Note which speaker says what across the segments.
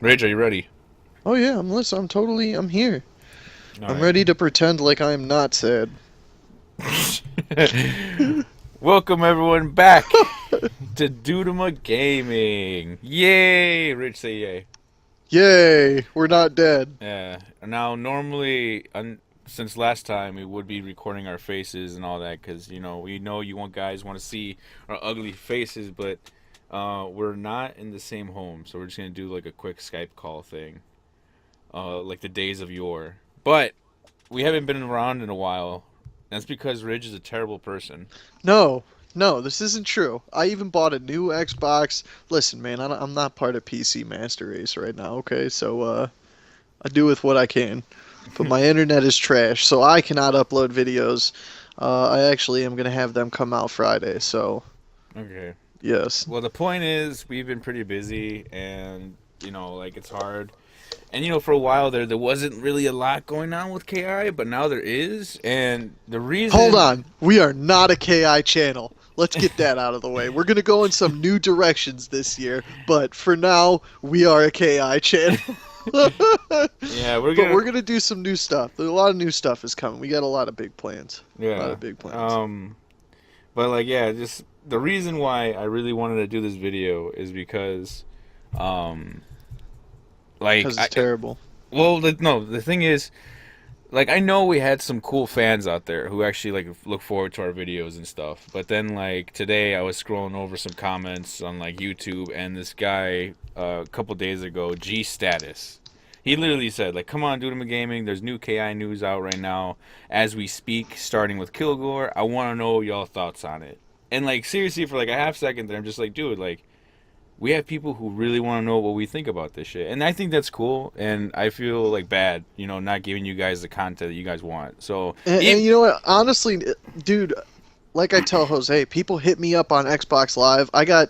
Speaker 1: Rage, are you ready?
Speaker 2: Oh yeah, I'm here.
Speaker 1: All
Speaker 2: I'm
Speaker 1: right.
Speaker 2: ready to pretend like I'm not sad.
Speaker 1: Welcome everyone back to Dudema Gaming. Yay! Rich, say yay.
Speaker 2: Yay, we're not dead.
Speaker 1: Yeah. Now, normally, since last time, we would be recording our faces and all that because we know you guys want to see our ugly faces, but we're not in the same home, so we're just gonna do like a quick Skype call thing, like the days of yore. But we haven't been around in a while. That's because Ridge is a terrible person.
Speaker 2: No, no, this isn't true. I even bought a new Xbox. Listen, man, I'm not part of PC Master Race right now, okay? So I do with what I can. But my internet is trash, so I cannot upload videos. I actually am gonna have them come out Friday, so
Speaker 1: Okay.
Speaker 2: yes.
Speaker 1: Well, the point is, we've been pretty busy, and like it's hard. And for a while there wasn't really a lot going on with KI, but now there is, and the
Speaker 2: Hold
Speaker 1: reason.
Speaker 2: on, we are not a KI channel. Let's get that out of the way. We're gonna go in some new directions this year, but for now, we are a KI channel.
Speaker 1: Yeah, we're
Speaker 2: But
Speaker 1: gonna.
Speaker 2: we're gonna do some new stuff. There's a lot of new stuff is coming. We got a lot of big plans. A lot
Speaker 1: Yeah.
Speaker 2: of big plans.
Speaker 1: But like, yeah, just the reason why I really wanted to do this video is because, um, like
Speaker 2: Because it's terrible.
Speaker 1: well, no, the thing is, like I know we had some cool fans out there who actually like look forward to our videos and stuff. But then like today I was scrolling over some comments on like YouTube and this guy a couple days ago, G Status. He literally said like, "Come on, Dude, I'm Gaming. There's new KI news out right now as we speak, starting with Kilgore. I want to know y'all thoughts on it." And like seriously, for like a half second there, I'm just like, dude, like we have people who really want to know what we think about this shit, and I think that's cool. And I feel like bad, not giving you guys the content that you guys want. So,
Speaker 2: And you know what? Honestly, dude, like I tell Jose, people hit me up on Xbox Live. I got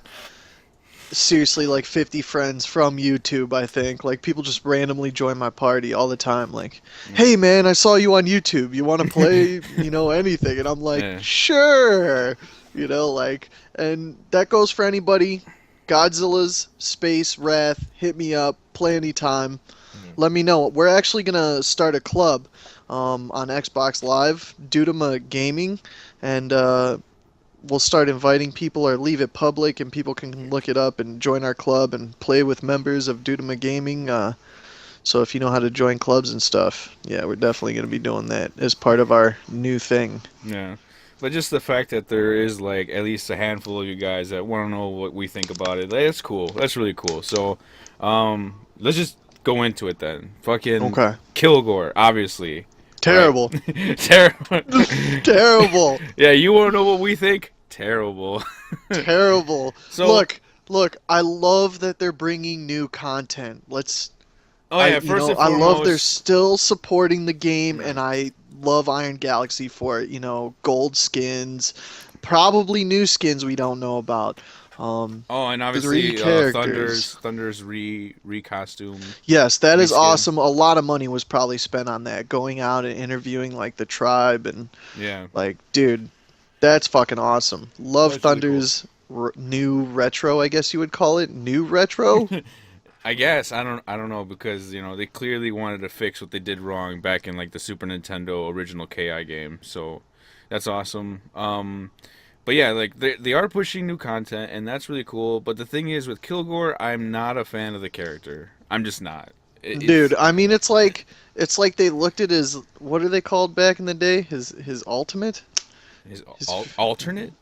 Speaker 2: seriously like 50 friends from YouTube, I think. Like people just randomly join my party all the time. Like, hey man, I saw you on YouTube. You want to play, anything? And I'm like,
Speaker 1: yeah,
Speaker 2: sure. Like, and that goes for anybody. Godzilla's Space Wrath, hit me up, play anytime. Let me know. We're actually gonna start a club on Xbox Live, Dudema Gaming, and we'll start inviting people or leave it public, and people can look it up and join our club and play with members of Dudema Gaming. So if you know how to join clubs and stuff, yeah, we're definitely gonna be doing that as part of our new thing.
Speaker 1: yeah. But just the fact that there is like at least a handful of you guys that want to know what we think about it, that's cool. That's really cool. So, let's just go into it then. Fucking
Speaker 2: Okay.
Speaker 1: Kilgore, obviously, right?
Speaker 2: Terrible.
Speaker 1: Terrible.
Speaker 2: Terrible.
Speaker 1: Yeah, you want to know what we think? Terrible.
Speaker 2: Terrible.
Speaker 1: So,
Speaker 2: Look, I love that they're bringing new content.
Speaker 1: oh yeah, first and
Speaker 2: I love they're
Speaker 1: foremost,
Speaker 2: still supporting the game,
Speaker 1: yeah.
Speaker 2: and I love Iron Galaxy for it. Gold skins, probably new skins we don't know about. Um,
Speaker 1: Oh, and
Speaker 2: Three
Speaker 1: obviously,
Speaker 2: characters.
Speaker 1: Thunder's re costume
Speaker 2: Yes, that is
Speaker 1: reskin.
Speaker 2: awesome. A lot of money was probably spent on that, going out and interviewing like the tribe and
Speaker 1: Yeah,
Speaker 2: like, dude, that's fucking awesome. Love
Speaker 1: that's really cool.
Speaker 2: Thunder's new retro, I guess you would call it. New retro?
Speaker 1: I guess I don't know because they clearly wanted to fix what they did wrong back in like the Super Nintendo original KI game. So that's awesome. But yeah, like they are pushing new content and that's really cool. But the thing is with Kilgore, I'm not a fan of the character. I'm just not.
Speaker 2: Dude,
Speaker 1: It's
Speaker 2: I mean it's like they looked at his, what are they called back in the day? His ultimate?
Speaker 1: his
Speaker 2: His
Speaker 1: alternate.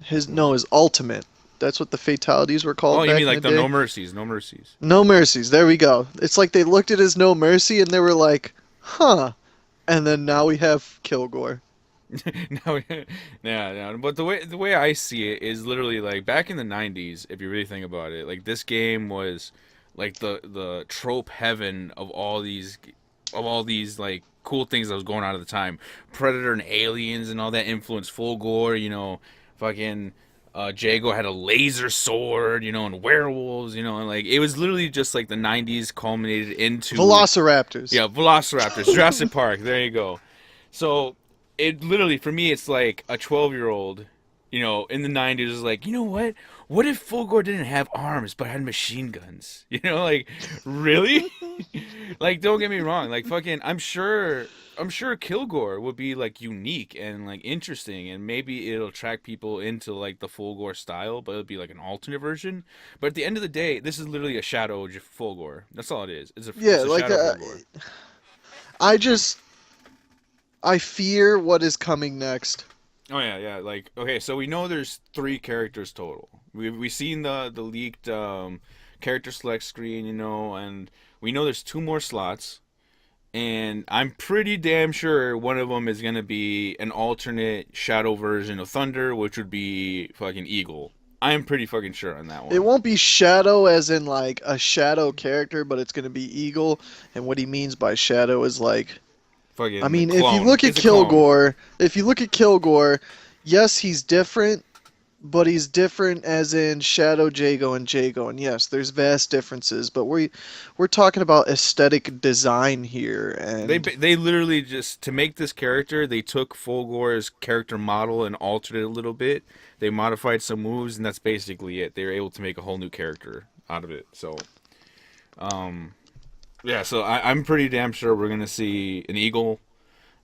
Speaker 2: his no, his ultimate. That's what the fatalities were
Speaker 1: Oh,
Speaker 2: called
Speaker 1: you
Speaker 2: back
Speaker 1: mean
Speaker 2: in the
Speaker 1: like the no
Speaker 2: day.
Speaker 1: mercies, no mercies.
Speaker 2: No mercies. There we go. It's like they looked at his no mercy and they were like, "Huh." And then now we have Kilgore.
Speaker 1: No, yeah. But the way I see it is literally like back in the '90s. If you really think about it, like this game was like the trope heaven of all these like cool things that was going on at the time. Predator and aliens and all that influenced full gore. Fucking Jago had a laser sword. And werewolves. And like it was literally just like the '90s culminated into
Speaker 2: Velociraptors.
Speaker 1: yeah, Velociraptors, Jurassic Park. There you go. So it literally for me it's like a 12-year-old, in the 90s is like, "You know what? what if Fulgore didn't have arms but had machine guns? You know, like really? Like don't get me wrong, like fucking I'm sure Kilgore would be like unique and like interesting and maybe it'll attract people into like the Fulgore style, but it'll be like an alternate version. But at the end of the day, this is literally a shadow of Fulgore. That's all it is. It's
Speaker 2: Yeah,
Speaker 1: a
Speaker 2: like
Speaker 1: shadow Fulgore.
Speaker 2: I just I fear what is coming next.
Speaker 1: Oh yeah, yeah. Like okay, so we know there's 3 characters total. We've seen the leaked character select screen, you know, and we know there's 2 more slots. And I'm pretty damn sure one of them is gonna be an alternate shadow version of Thunder, which would be fucking Eagle. I'm pretty fucking sure on that
Speaker 2: It
Speaker 1: one.
Speaker 2: won't be Shadow as in like a shadow character, but it's gonna be Eagle. And what he means by shadow is like, I
Speaker 1: Fucking
Speaker 2: mean, if you
Speaker 1: clone.
Speaker 2: look at
Speaker 1: It's a clone.
Speaker 2: Kilgore, yes, he's different, but he's different as in Shadow Jago and Jago. And yes, there's vast differences, but we're talking about aesthetic design here, and
Speaker 1: They literally just to make this character, they took Fulgore's character model and altered it a little bit. They modified some moves, and that's basically it. They were able to make a whole new character out of it. So, um, yeah. So I'm pretty damn sure we're gonna see an eagle,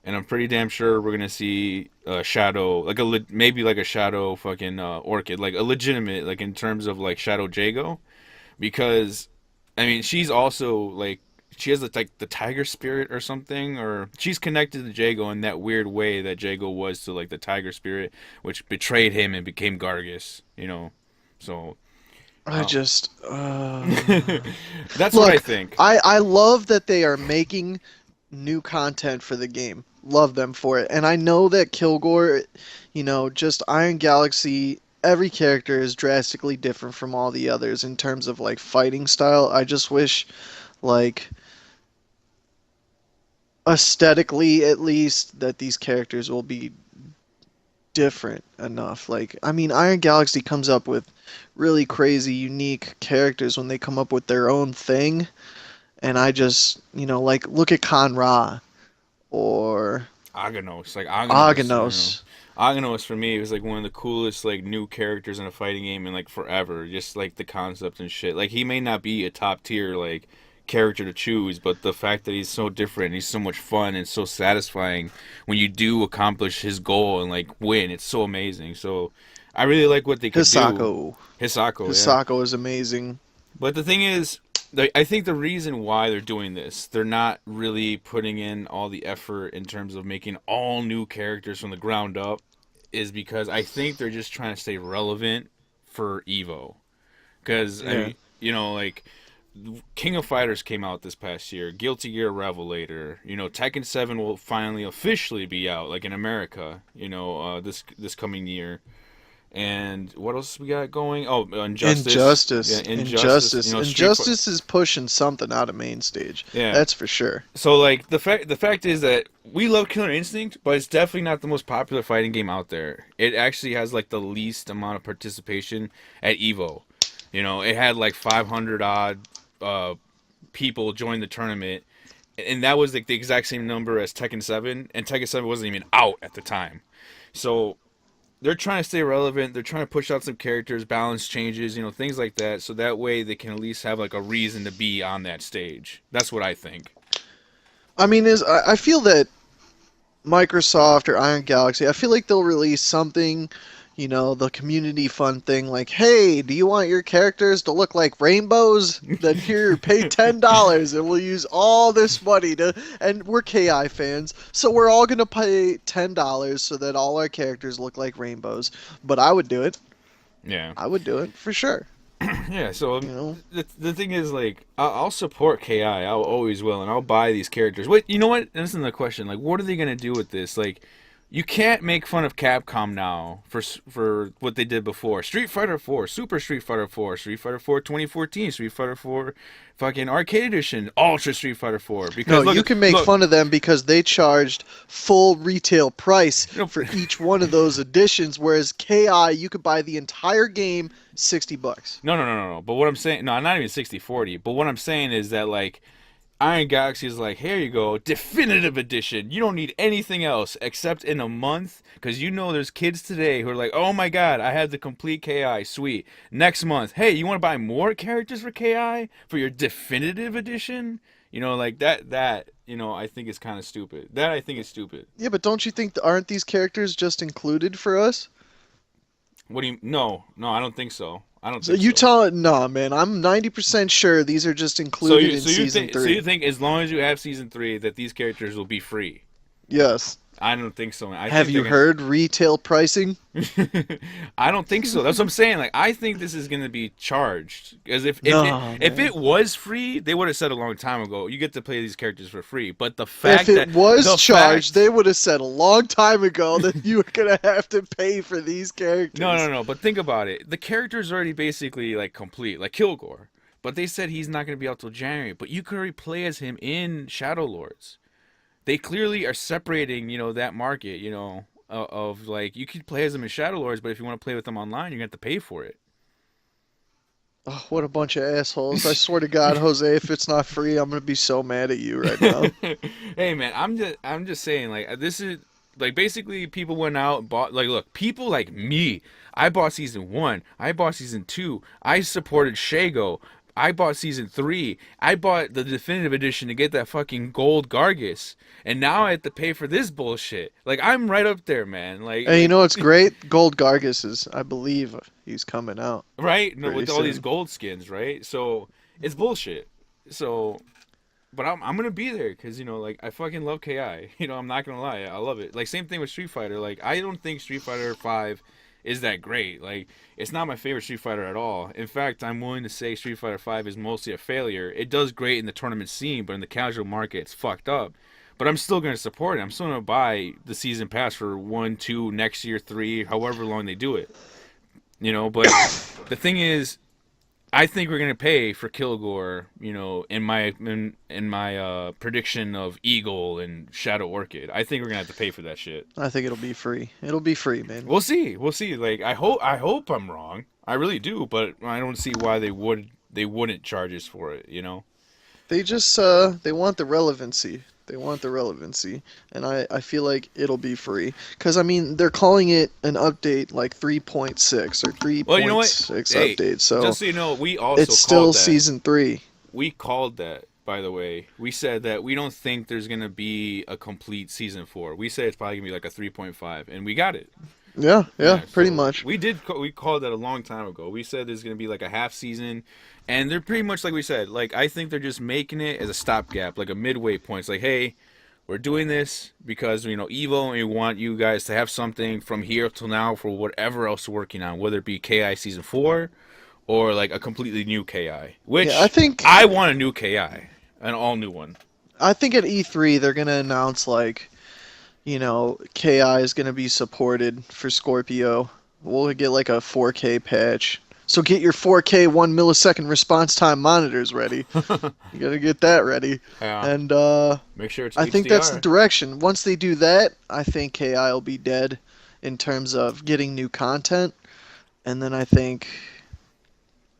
Speaker 1: and I'm pretty damn sure we're gonna see a shadow, like maybe like a shadow fucking orchid, like a legitimate, like in terms of like Shadow Jago, because I mean she's also like she has like the tiger spirit or something, or she's connected to Jago in that weird way that Jago was to like the tiger spirit, which betrayed him and became Gargus, you know. So
Speaker 2: I
Speaker 1: um,
Speaker 2: just
Speaker 1: that's what I
Speaker 2: look.
Speaker 1: think.
Speaker 2: I love that they are making new content for the game. Love them for it. And I know that Kilgore, just Iron Galaxy, every character is drastically different from all the others in terms of like fighting style. I just wish like aesthetically at least that these characters will be different enough. Like I mean Iron Galaxy comes up with really crazy unique characters when they come up with their own thing and I just, like look at Khan Ra or
Speaker 1: Aganos, like Aganos, you know.
Speaker 2: Aghanos.
Speaker 1: Aganos for me was like one of the coolest like new characters in a fighting game in like forever. Just like the concept and shit. Like he may not be a top tier like character to choose, but the fact that he's so different, he's so much fun and so satisfying when you do accomplish his goal and like win. It's so amazing. So I really like what they could do.
Speaker 2: Hisako.
Speaker 1: Hisako, yeah.
Speaker 2: Hisako is amazing.
Speaker 1: But the thing is, I think the reason why they're doing this, they're not really putting in all the effort in terms of making all new characters from the ground up, is because I think they're just trying to stay relevant for Evo. Because, I
Speaker 2: Yeah.
Speaker 1: mean, you know, like, King of Fighters came out this past year, Guilty Gear Revelator, you know, Tekken 7 will finally officially be out, like in America, you know, this coming year. And what else we got going? Oh, Injustice. Yeah,
Speaker 2: Injustice.
Speaker 1: Injustice. You
Speaker 2: Injustice.
Speaker 1: know,
Speaker 2: Injustice is pushing something out of main stage.
Speaker 1: Yeah.
Speaker 2: That's for sure.
Speaker 1: So like the fact is that we love Killer Instinct, but it's definitely not the most popular fighting game out there. It actually has like the least amount of participation at Evo. You know, it had like 500 odd uh, people join the tournament, and that was like the exact same number as Tekken 7, and Tekken 7 wasn't even out at the time. So they're trying to stay relevant. They're trying to push out some characters, balance changes, you know, things like that. So that way they can at least have like a reason to be on that stage. That's what I think.
Speaker 2: I mean, I feel that Microsoft or Iron Galaxy, I feel like they'll release something, the community fun thing like, hey, do you want your characters to look like rainbows? Then here, pay $10 and we'll use all this money and we're KI fans, so we're all gonna pay $10 so that all our characters look like rainbows. But I would do it.
Speaker 1: Yeah.
Speaker 2: I would do it for sure.
Speaker 1: Yeah, so
Speaker 2: You know,
Speaker 1: the thing is, like, I'll support KI. I'll always will, and I'll buy these characters. Wait, you know what? This is the question. Like, what are they gonna do with this? Like, you can't make fun of Capcom now for what they did before. Street Fighter 4, Super Street Fighter 4, Street Fighter 4 2014, Street Fighter 4 fucking Arcade Edition, Ultra Street Fighter 4.
Speaker 2: no,
Speaker 1: Because
Speaker 2: you can make
Speaker 1: look,
Speaker 2: fun of them because they charged full retail price
Speaker 1: you know,
Speaker 2: for each one of those editions, whereas KI, you could buy the entire game $60.
Speaker 1: no. But what I'm saying, no, not even 60/40. But what I'm saying is that like Iron Galaxy is like, here you go, definitive edition. You don't need anything else except in a month, because you know there's kids today who are like, oh my god, I had the complete KI, sweet. Next month, hey, you want to buy more characters for KI for your definitive edition? You know, like that, I think is kind of stupid. That I think is stupid.
Speaker 2: Yeah, but don't you think aren't these characters just included for us?
Speaker 1: What do you? No, no, I don't think so. I don't
Speaker 2: So
Speaker 1: think
Speaker 2: you
Speaker 1: so.
Speaker 2: tell it, nah, man. I'm 90% sure these are just
Speaker 1: So
Speaker 2: included
Speaker 1: you,
Speaker 2: in
Speaker 1: so you
Speaker 2: season
Speaker 1: think, so you
Speaker 2: three.
Speaker 1: think as long as you have season three, that these characters will be free?
Speaker 2: Yes.
Speaker 1: I don't think so. I
Speaker 2: Have
Speaker 1: think they're
Speaker 2: you
Speaker 1: gonna.
Speaker 2: heard retail pricing?
Speaker 1: I don't think so. That's what I'm saying. Like, I think this is gonna be charged. Because
Speaker 2: No,
Speaker 1: if
Speaker 2: man.
Speaker 1: it was free, they would have said a long time ago, you get to play these characters for free. But
Speaker 2: If it was
Speaker 1: the
Speaker 2: charged,
Speaker 1: fact,
Speaker 2: they would have said a long time ago that you were gonna have to pay for these
Speaker 1: no, no,
Speaker 2: characters.
Speaker 1: no. But think about it. The character's already basically like complete, like Kilgore. But they said he's not gonna be out till January. But you could already play as him in Shadow Lords. They clearly are separating, that market, of like you could play as them in Shadow Lords, but if you want to play with them online, you're gonna have to pay for it.
Speaker 2: Oh, what a bunch of assholes. I swear to God, Jose, if it's not free, I'm gonna be so mad at you right now.
Speaker 1: Hey man, I'm just saying like this is like basically people went out and bought like look, people like me. I bought season 1, I bought season 2, I supported Shago. I bought season 3. I bought the definitive edition to get that fucking gold Gargus. And now I have to pay for this bullshit. Like I'm right up there, man. Like
Speaker 2: And you
Speaker 1: like
Speaker 2: know what's great? Gold Gargus is, I believe, he's coming out
Speaker 1: right? No,
Speaker 2: pretty
Speaker 1: with all these
Speaker 2: soon.
Speaker 1: gold skins, right? So it's bullshit. So but I'm gonna be there because like I fucking love KI. I'm not gonna lie, I love it. Like same thing with Street Fighter. Like I don't think Street Fighter 5 is that great. Like it's not my favorite Street Fighter at all. In fact, I'm willing to say Street Fighter 5 is mostly a failure. It does great in the tournament scene, but in the casual market, it's fucked up. But I'm still gonna support it. I'm still gonna buy the season pass for 1, 2, next year 3, however long they do it. But the thing is, I think we're gonna pay for Kilgore. In my prediction of Eagle and Shadow Orchid, I think we're gonna have to pay for that shit.
Speaker 2: I think it'll be free. It'll be free, man.
Speaker 1: We'll see. We'll see. Like I hope I'm wrong. I really do, but I don't see why they wouldn't charge us for it.
Speaker 2: They just they want the relevancy. They want the relevancy, and I feel like it'll be free. Cause I mean they're calling it an update like 3.6 or
Speaker 1: Well, you know what?
Speaker 2: 3.6
Speaker 1: Hey,
Speaker 2: update,
Speaker 1: just
Speaker 2: so
Speaker 1: so you know, we also
Speaker 2: it's
Speaker 1: called
Speaker 2: still
Speaker 1: that.
Speaker 2: season three.
Speaker 1: We called that. By the way, we said that we don't think there's gonna be a complete season 4. We said it's probably gonna be like a 3.5, and we got it.
Speaker 2: Yeah, yeah,
Speaker 1: Yeah,
Speaker 2: pretty
Speaker 1: so
Speaker 2: much.
Speaker 1: we called that a long time ago. We said there's gonna be like a half season, and they're pretty much like we said. Like I think they're just making it as a stopgap, like a midway point. It's like, hey, we're doing this because Evo, and we want you guys to have something from here till now for whatever else we're working on, whether it be KI season 4 or like a completely new KI.
Speaker 2: Yeah, I
Speaker 1: Which
Speaker 2: think
Speaker 1: I want a new KI, an all new one.
Speaker 2: I think at E3 they're gonna announce like KI is gonna be supported for Scorpio. We'll get like a 4K patch. So get your 4K 1 millisecond response time monitors ready. You gotta get that ready.
Speaker 1: Yeah,
Speaker 2: And
Speaker 1: make sure it's
Speaker 2: I think that's the
Speaker 1: HDR.
Speaker 2: direction. Once they do that, I think KI will be dead in terms of getting new content. And then I think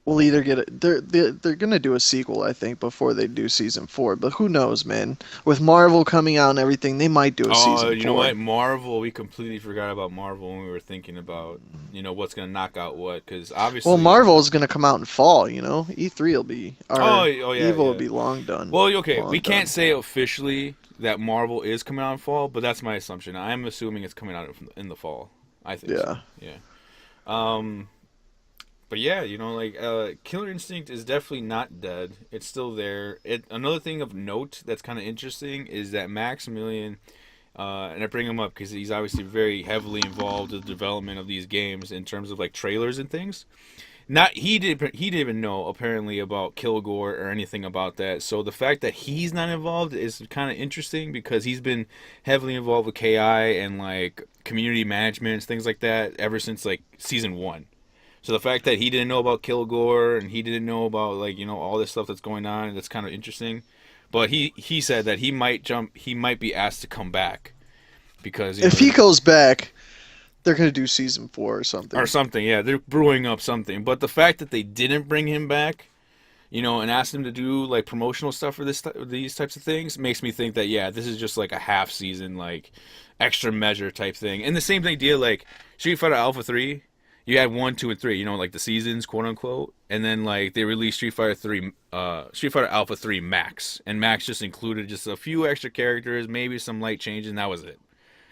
Speaker 2: we'll either get it. They're gonna do a sequel, I think, before they do season four. But who knows, man? With Marvel coming out and everything, they might do a
Speaker 1: Oh,
Speaker 2: season
Speaker 1: you know
Speaker 2: four.
Speaker 1: what? Marvel. We completely forgot about Marvel when we were thinking about what's gonna knock out what. Because
Speaker 2: Well,
Speaker 1: obviously,
Speaker 2: Marvel is gonna come out in fall. E3 will be,
Speaker 1: oh,
Speaker 2: or
Speaker 1: oh yeah,
Speaker 2: Evil will
Speaker 1: yeah.
Speaker 2: be long done,
Speaker 1: Well, okay, we
Speaker 2: long
Speaker 1: can't
Speaker 2: done.
Speaker 1: say officially that Marvel is coming out in fall, but that's my assumption. I'm assuming it's coming out in the fall. I think so.
Speaker 2: Yeah.
Speaker 1: Yeah. Um. But yeah, like Killer Instinct is definitely not dead. It's still there. Another thing of note that's kind of interesting is that Maximilian, and I bring him up because he's obviously very heavily involved in the development of these games in terms of like trailers and things. Not he didn't even know apparently about Kilgore or anything about that. So the fact that he's not involved is kind of interesting because he's been heavily involved with KI and like community management things like that ever since like season 1. So the fact that he didn't know about Kilgore and he didn't know about like all this stuff that's going on, that's kind of interesting. But he said that he might be asked to come back because
Speaker 2: If he goes back, they're gonna do season four or
Speaker 1: or
Speaker 2: something.
Speaker 1: something. Yeah, they're brewing up something. But the fact that they didn't bring him back, and ask them to do like promotional stuff for these types of things, makes me think that yeah, this is just like a half season like extra measure type thing. And the same idea like Street Fighter Alpha 3, you had 1, 2, and 3, like the seasons, quote unquote, and then like they released Street Fighter Alpha 3 Max, and Max just included just a few extra characters, maybe some light changes, and that was it.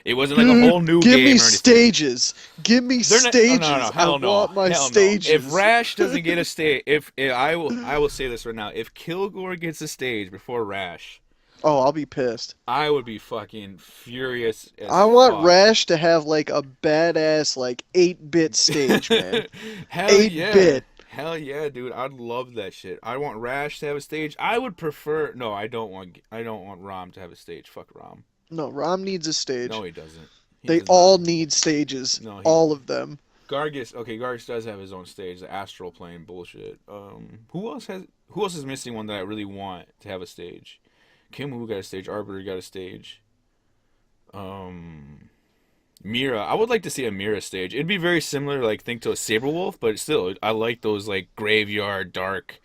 Speaker 1: It wasn't like a whole
Speaker 2: Dude,
Speaker 1: new
Speaker 2: give
Speaker 1: game
Speaker 2: me
Speaker 1: or anything.
Speaker 2: stages. Give me
Speaker 1: They're not. Oh, no, no,
Speaker 2: stages.
Speaker 1: no,
Speaker 2: I
Speaker 1: hell no,
Speaker 2: want my
Speaker 1: hell no. If
Speaker 2: stages.
Speaker 1: Rash doesn't get a stage, if I will say this right now, if Kilgore gets a stage before Rash,
Speaker 2: Oh, I'll be pissed.
Speaker 1: I would be fucking furious as
Speaker 2: I want
Speaker 1: fuck.
Speaker 2: Rash to have like a badass like 8-bit stage, man.
Speaker 1: Hell yeah.
Speaker 2: 8-bit.
Speaker 1: Hell yeah, dude. I'd love that shit. I want Rash to have a stage. I would prefer no, I don't want Rom to have a stage. Fuck Rom.
Speaker 2: No, Rom needs a
Speaker 1: No,
Speaker 2: stage.
Speaker 1: he doesn't. He
Speaker 2: They
Speaker 1: does not.
Speaker 2: all need stages.
Speaker 1: No, he
Speaker 2: All of them.
Speaker 1: Gargus, okay, Gargus does have his own stage, the astral plane bullshit. Who else is missing one that I really want to have a stage? Kim Woo got a stage, Arbiter got a stage. Um Mira. I would like to see a Mira stage. It'd be very similar, like think to a Saberwolf, but still, I like those like graveyard, dark,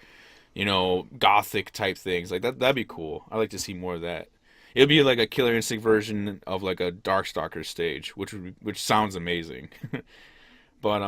Speaker 1: gothic type things. Like that'd be cool. I like to see more of that. It'd be like a Killer Instinct version of like a Darkstalker stage, which sounds amazing. but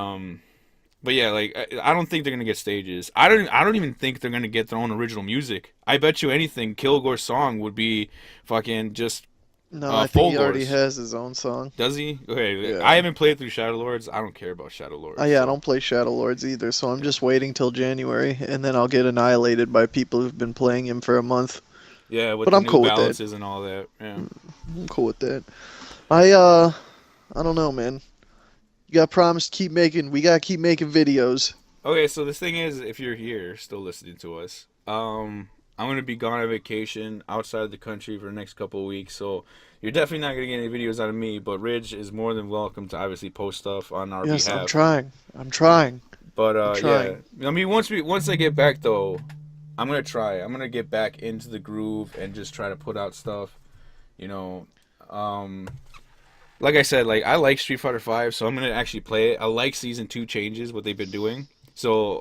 Speaker 1: but yeah, like I don't think they're gonna get stages. I don't even think they're gonna get their own original music. I bet you anything, Kilgore's song would be fucking just
Speaker 2: No, I think he already
Speaker 1: Folgore's.
Speaker 2: has his own song.
Speaker 1: Does he? Okay, I
Speaker 2: Yeah.
Speaker 1: haven't played through Shadow Lords. I don't care about Shadow
Speaker 2: Oh
Speaker 1: Lords.
Speaker 2: yeah, I
Speaker 1: So
Speaker 2: don't play Shadow Lords either, so I'm just waiting till January, and then I'll get annihilated by people who've been playing him for a month.
Speaker 1: yeah, with
Speaker 2: But
Speaker 1: the
Speaker 2: I'm
Speaker 1: new
Speaker 2: cool with that.
Speaker 1: balances and all that. Yeah.
Speaker 2: I'm cool with that. I don't know, man. You got promised keep making. We gotta keep making videos.
Speaker 1: Okay, so the thing is, if you're here still listening to us, I'm gonna be gone on vacation outside of the country for the next couple of weeks, so you're definitely not gonna get any videos out of me. But Ridge is more than welcome to obviously post stuff on our
Speaker 2: Yes, I'm
Speaker 1: behalf.
Speaker 2: trying. I'm trying.
Speaker 1: But
Speaker 2: I'm
Speaker 1: yeah,
Speaker 2: trying.
Speaker 1: I mean, once I get back though, I'm gonna try. I'm gonna get back into the groove and just try to put out stuff. You know, um, like I said, like I like Street Fighter Five, so I'm gonna actually play it. I like Season 2 changes, what they've been doing. So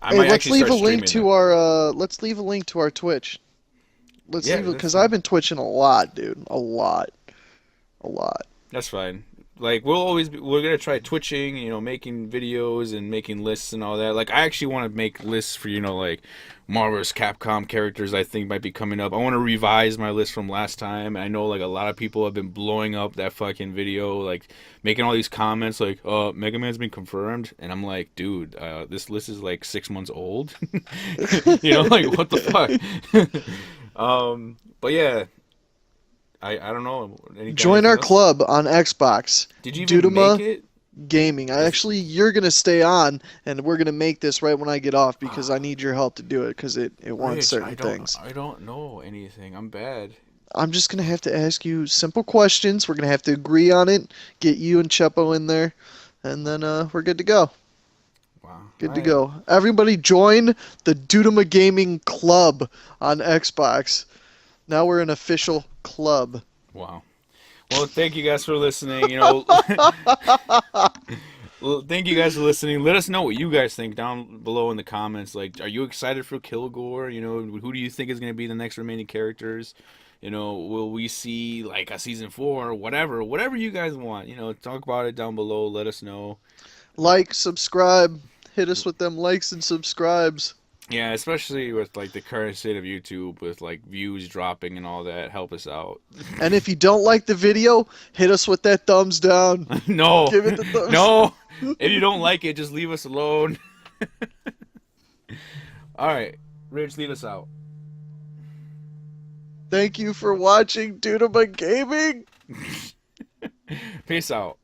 Speaker 1: I
Speaker 2: Hey,
Speaker 1: might
Speaker 2: let's
Speaker 1: actually
Speaker 2: leave
Speaker 1: start
Speaker 2: a link
Speaker 1: streaming
Speaker 2: to
Speaker 1: that.
Speaker 2: our Twitch. Let's
Speaker 1: Yeah,
Speaker 2: leave it
Speaker 1: that's
Speaker 2: because I've
Speaker 1: fine.
Speaker 2: been twitching a lot, dude. A lot. A lot.
Speaker 1: That's fine. Like we're gonna try twitching, making videos and making lists and all that. Like I actually want to make lists for like Marvel's Capcom characters I think might be coming up. I want to revise my list from last time. I know like a lot of people have been blowing up that fucking video, like making all these comments like, Mega Man's been confirmed," and I'm like, dude, this list is like 6 months old. Like what the fuck. But yeah, I don't know. Got
Speaker 2: Join our
Speaker 1: anything else?
Speaker 2: club on Xbox.
Speaker 1: Did you even make
Speaker 2: Dudama
Speaker 1: it?
Speaker 2: Gaming.
Speaker 1: Is
Speaker 2: You're gonna stay on, and we're gonna make this right when I get off because I need your help to do it because it wants
Speaker 1: Rich, I
Speaker 2: certain
Speaker 1: don't
Speaker 2: things.
Speaker 1: I don't know anything. I'm bad.
Speaker 2: I'm just gonna have to ask you simple questions. We're gonna have to agree on it. Get you and Chepo in there, and then we're good to go.
Speaker 1: Wow. All
Speaker 2: Good to
Speaker 1: right.
Speaker 2: go. Everybody join the Dudama Gaming Club on Xbox. Now we're an official club.
Speaker 1: Wow. Well, thank you guys for listening. Well, thank you guys for listening. Let us know what you guys think down below in the comments. Like, are you excited for Kilgore? Who do you think is going to be the next remaining characters? Will we see like a season 4 or whatever you guys want? Talk about it down below. Let us know.
Speaker 2: Like, subscribe. Hit us with them likes and subscribes.
Speaker 1: Yeah, especially with like the current state of YouTube, with like views dropping and all that. Help us out.
Speaker 2: And if you don't like the video, hit us with that thumbs down.
Speaker 1: No,
Speaker 2: Give it the thumbs.
Speaker 1: no. If you don't like it, just leave us alone. All right, Rich, lead us out.
Speaker 2: Thank you for watching Dudama Gaming.
Speaker 1: Peace out.